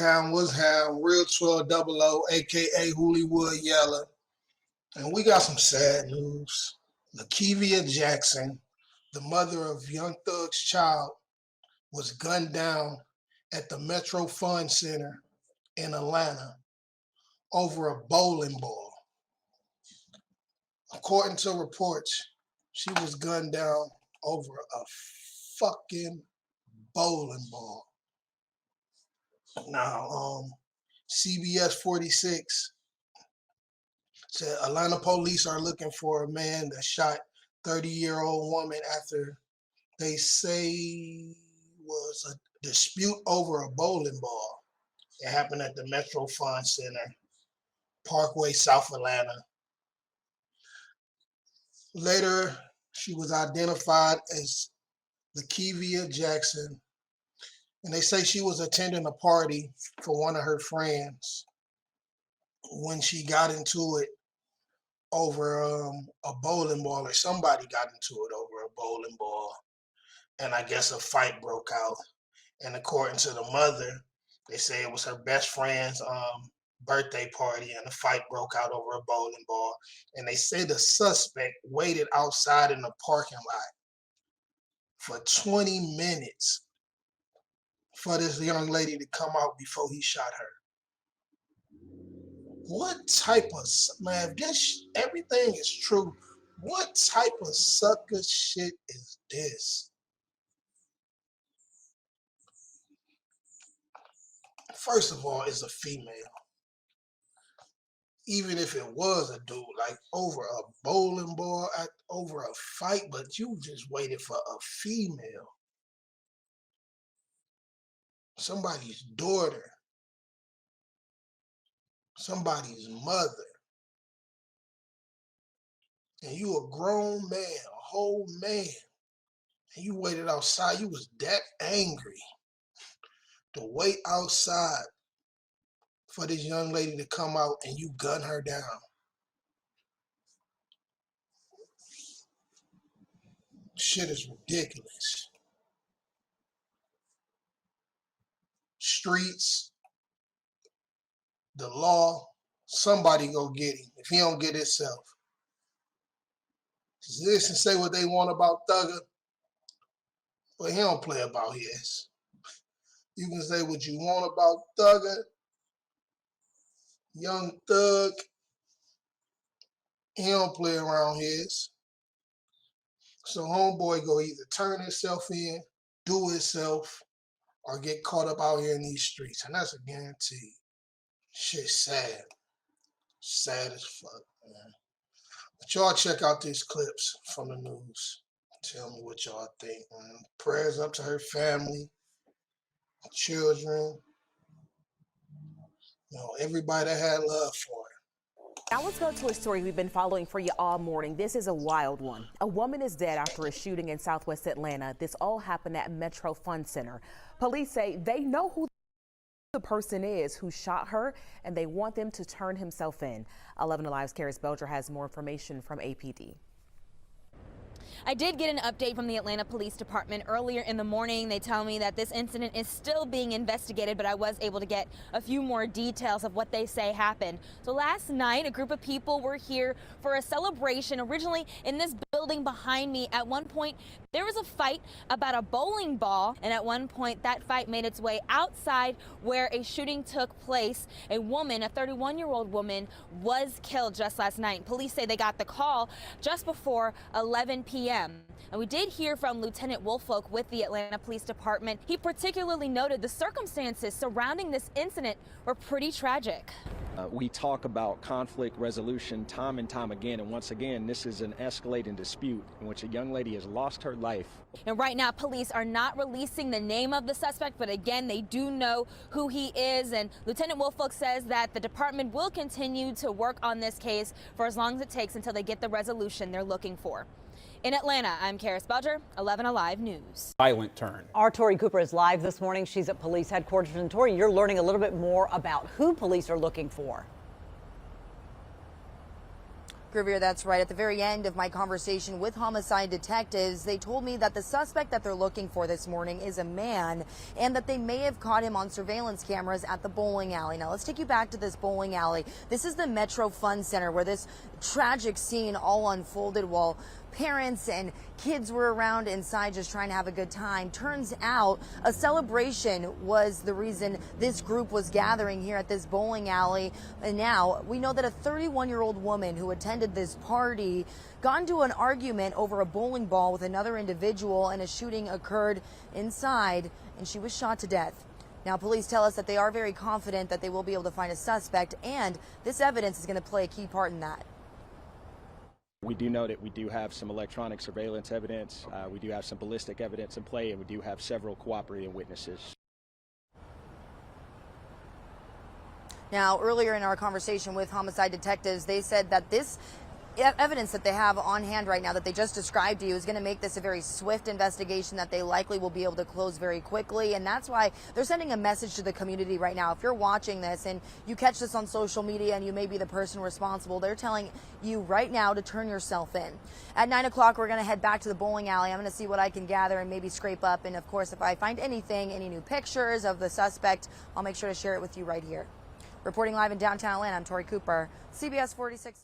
What's ham? Real 1200, a.k.a. Hollywood Yeller. And we got some sad news. LaKevia Jackson, the mother of Young Thug's child, was gunned down at the Metro Fun Center in Atlanta over a bowling ball. According to reports, she was gunned down over a fucking bowling ball. Now, CBS 46 said Atlanta police are looking for a man that shot 30-year-old woman after they say was a dispute over a bowling ball. It happened at the Metro Fun Center, Parkway, South Atlanta. Later, she was identified as LaKevia Jackson, and they say she was attending a party for one of her friends when she got into it over a bowling ball, or somebody got into it over a bowling ball, and I guess a fight broke out. And according to the mother, they say it was her best friend's birthday party, and the fight broke out over a bowling ball. And they say the suspect waited outside in the parking lot for 20 minutes for this young lady to come out before he shot her. What type of, man, if this, everything is true, what type of sucker shit is this? First of all, it's a female. Even if it was a dude, like over a bowling ball, over a fight, but you just waited for a female. Somebody's daughter. Somebody's mother. And you a grown man, a whole man. And you waited outside. You was that angry to wait outside for this young lady to come out and you gun her down. Shit is ridiculous. Streets, the law, somebody go get him if he don't get himself. Listen, say what they want about Thugger, but he don't play about his. You can say what you want about Thugger, Young Thug, he don't play around his. So homeboy go either turn himself in, do himself, or get caught up out here in these streets. And that's a guarantee. Shit's sad. Sad as fuck, man. But y'all check out these clips from the news. Tell me what y'all think, man. Prayers up to her family, children, you know, everybody that had love for her. Now let's go to a story we've been following for you all morning. This is a wild one. A woman is dead after a shooting in Southwest Atlanta. This all happened at Metro Fun Center. Police say they know who the person is who shot her, and they want them to turn himself in. 11 Alive's Karis Belger has more information from APD. I did get an update from the Atlanta Police Department earlier in the morning. They tell me that this incident is still being investigated, but I was able to get a few more details of what they say happened. So last night, a group of people were here for a celebration originally in this building behind me. At one point, there was a fight about a bowling ball, and at one point that fight made its way outside where a shooting took place. A woman, a 31-year-old woman, was killed just last night. Police say they got the call just before 11 p.m. And we did hear from Lieutenant Woolfolk with the Atlanta Police Department. He particularly noted the circumstances surrounding this incident were pretty tragic. We talk about conflict resolution time and time again, and once again, this is an escalating dispute in which a young lady has lost her life. And right now, police are not releasing the name of the suspect, but again, they do know who he is. And Lieutenant Woolfolk says that the department will continue to work on this case for as long as it takes until they get the resolution they're looking for. In Atlanta, I'm Karis Belger, 11 Alive News. Violent turn. Our Tori Cooper is live this morning. She's at police headquarters. And Tori, you're learning a little bit more about who police are looking for. Grevier, that's right. At the very end of my conversation with homicide detectives, they told me that the suspect that they're looking for this morning is a man and that they may have caught him on surveillance cameras at the bowling alley. Now, let's take you back to this bowling alley. This is the Metro Fun Center where this tragic scene all unfolded while parents and kids were around inside just trying to have a good time. Turns out a celebration was the reason this group was gathering here at this bowling alley. And now we know that a 31-year-old woman who attended this party got into an argument over a bowling ball with another individual, and a shooting occurred inside and she was shot to death. Now, police tell us that they are very confident that they will be able to find a suspect, and this evidence is going to play a key part in that. We do know that we do have some electronic surveillance evidence, we do have some ballistic evidence in play, and we do have several cooperating witnesses. Now, earlier in our conversation with homicide detectives, they said that this evidence that they have on hand right now that they just described to you is going to make this a very swift investigation that they likely will be able to close very quickly. And that's why they're sending a message to the community right now. If you're watching this and you catch this on social media and you may be the person responsible, they're telling you right now to turn yourself in. At 9 o'clock, we're going to head back to the bowling alley. I'm going to see what I can gather and maybe scrape up. And of course, if I find anything, any new pictures of the suspect, I'll make sure to share it with you right here. Reporting live in downtown Atlanta, I'm Tori Cooper, CBS 46 News.